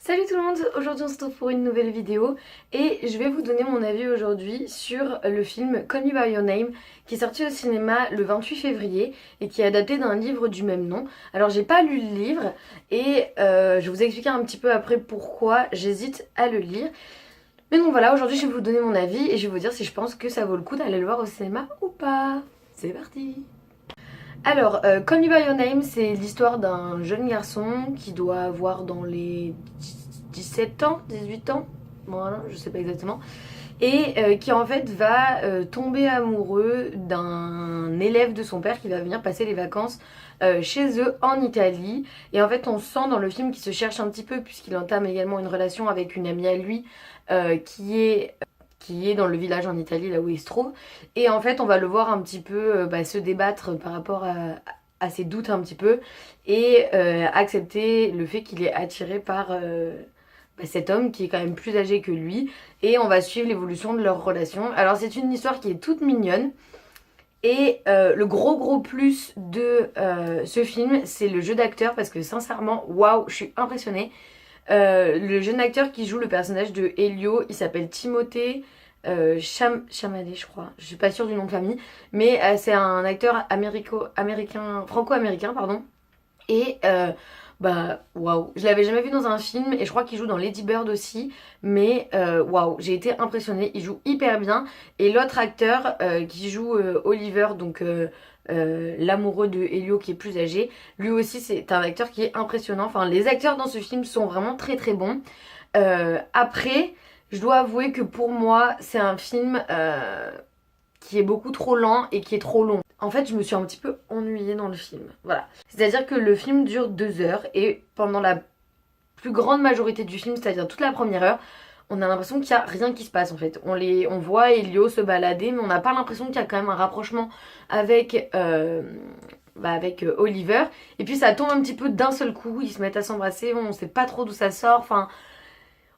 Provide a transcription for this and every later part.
Salut tout le monde, aujourd'hui on se retrouve pour une nouvelle vidéo et je vais vous donner mon avis aujourd'hui sur le film Call Me By Your Name qui est sorti au cinéma le 28 février et qui est adapté d'un livre du même nom. Alors j'ai pas lu le livre et je vais vous expliquer un petit peu après pourquoi j'hésite à le lire. Mais donc voilà, aujourd'hui je vais vous donner mon avis et je vais vous dire si je pense que ça vaut le coup d'aller le voir au cinéma ou pas. C'est parti! Alors, Call Me By Your Name, c'est l'histoire d'un jeune garçon qui doit avoir dans les 17 ans, 18 ans, voilà, je sais pas exactement, et qui en fait va tomber amoureux d'un élève de son père qui va venir passer les vacances chez eux en Italie. Et en fait, on sent dans le film qu'il se cherche un petit peu puisqu'il entame également une relation avec une amie à lui qui est dans le village en Italie, là où il se trouve. Et en fait, on va le voir un petit peu se débattre par rapport à ses doutes un petit peu et accepter le fait qu'il est attiré par cet homme qui est quand même plus âgé que lui. Et on va suivre l'évolution de leur relation. Alors, c'est une histoire qui est toute mignonne. Et le gros plus de ce film, c'est le jeu d'acteur parce que sincèrement, waouh, je suis impressionnée. Le jeune acteur qui joue le personnage de Elio, il s'appelle Timothée Chalamet, je crois. Je suis pas sûre du nom de famille, mais c'est un acteur franco-américain, pardon. Et waouh, je l'avais jamais vu dans un film et je crois qu'il joue dans Lady Bird aussi. Mais waouh, j'ai été impressionnée, il joue hyper bien. Et l'autre acteur qui joue Oliver, donc l'amoureux de Elio qui est plus âgé, lui aussi c'est un acteur qui est impressionnant. Enfin, les acteurs dans ce film sont vraiment très bons. Après, je dois avouer que pour moi, c'est un film qui est beaucoup trop lent et qui est trop long. En fait, je me suis un petit peu ennuyée dans le film. Voilà. C'est-à-dire que le film dure 2 heures et pendant la plus grande majorité du film, c'est-à-dire toute la première heure, on a l'impression qu'il n'y a rien qui se passe en fait. On voit Elio se balader, mais on n'a pas l'impression qu'il y a quand même un rapprochement avec, Oliver. Et puis ça tombe un petit peu d'un seul coup, ils se mettent à s'embrasser, on ne sait pas trop d'où ça sort. Enfin,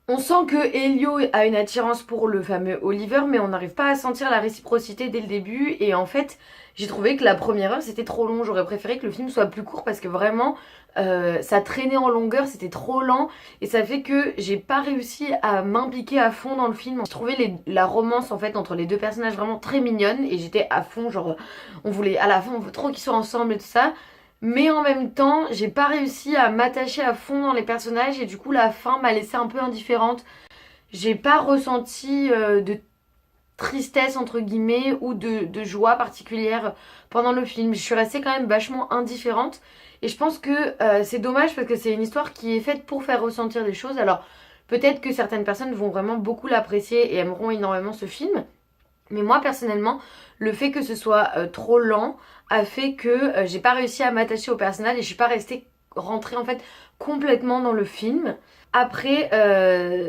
on sent que Elio a une attirance pour le fameux Oliver, mais on n'arrive pas à sentir la réciprocité dès le début. Et en fait, j'ai trouvé que la première heure c'était trop long. J'aurais préféré que le film soit plus court parce que vraiment ça traînait en longueur, c'était trop lent. Et ça fait que j'ai pas réussi à m'impliquer à fond dans le film. J'ai trouvé la romance en fait entre les deux personnages vraiment très mignonne. Et j'étais à fond, genre on voulait, à la fin on veut trop qu'ils soient ensemble et tout ça. Mais en même temps, j'ai pas réussi à m'attacher à fond dans les personnages et du coup la fin m'a laissée un peu indifférente. J'ai pas ressenti de tristesse entre guillemets ou de joie particulière pendant le film. Je suis restée quand même vachement indifférente et je pense que c'est dommage parce que c'est une histoire qui est faite pour faire ressentir des choses. Alors peut-être que certaines personnes vont vraiment beaucoup l'apprécier et aimeront énormément ce film. Mais moi personnellement, le fait que ce soit trop lent a fait que j'ai pas réussi à m'attacher au personnage et je suis pas rentrée en fait complètement dans le film. Après,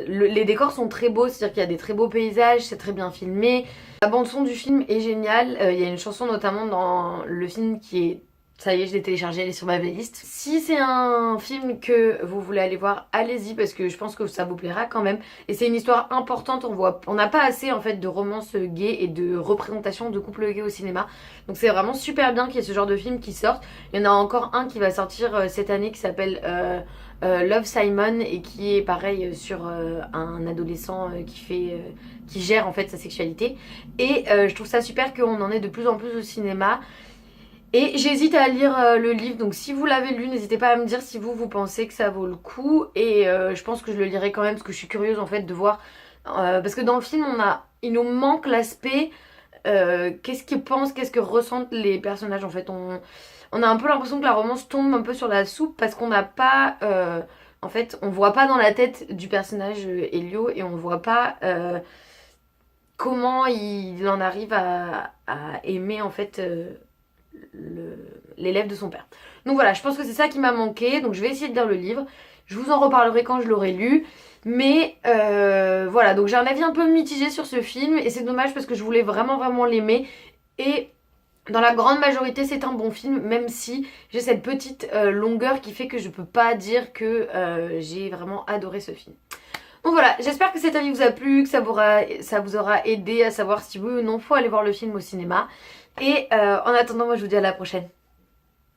les décors sont très beaux, c'est-à-dire qu'il y a des très beaux paysages, c'est très bien filmé. La bande son du film est géniale, il y a une chanson notamment dans le film qui est... Ça y est, je l'ai téléchargée, elle est sur ma playlist. Si c'est un film que vous voulez aller voir, allez-y parce que je pense que ça vous plaira quand même. Et c'est une histoire importante, on n'a pas assez en fait de romances gays et de représentation de couples gays au cinéma. Donc c'est vraiment super bien qu'il y ait ce genre de film qui sorte. Il y en a encore un qui va sortir cette année qui s'appelle Love Simon et qui est pareil sur un adolescent qui gère en fait sa sexualité. Et je trouve ça super qu'on en ait de plus en plus au cinéma. Et j'hésite à lire le livre, donc si vous l'avez lu, n'hésitez pas à me dire si vous pensez que ça vaut le coup. Et je pense que je le lirai quand même parce que je suis curieuse en fait de voir. Parce que dans le film, il nous manque l'aspect qu'est-ce qu'ils pensent, qu'est-ce que ressentent les personnages en fait. On a un peu l'impression que la romance tombe un peu sur la soupe parce qu'on n'a pas... en fait, on voit pas dans la tête du personnage Elio et on voit pas comment il en arrive à aimer en fait... l'élève de son père. Donc voilà, je pense que c'est ça qui m'a manqué. Donc je vais essayer de lire le livre. Je vous en reparlerai quand je l'aurai lu. Mais voilà, donc j'ai un avis un peu mitigé sur ce film. Et c'est dommage parce que je voulais vraiment l'aimer. Et dans la grande majorité, c'est un bon film. Même si j'ai cette petite longueur qui fait que je peux pas dire que j'ai vraiment adoré ce film. Donc voilà, j'espère que cet avis vous a plu, que ça vous aura aidé à savoir si oui ou non faut aller voir le film au cinéma. Et en attendant, moi je vous dis à la prochaine.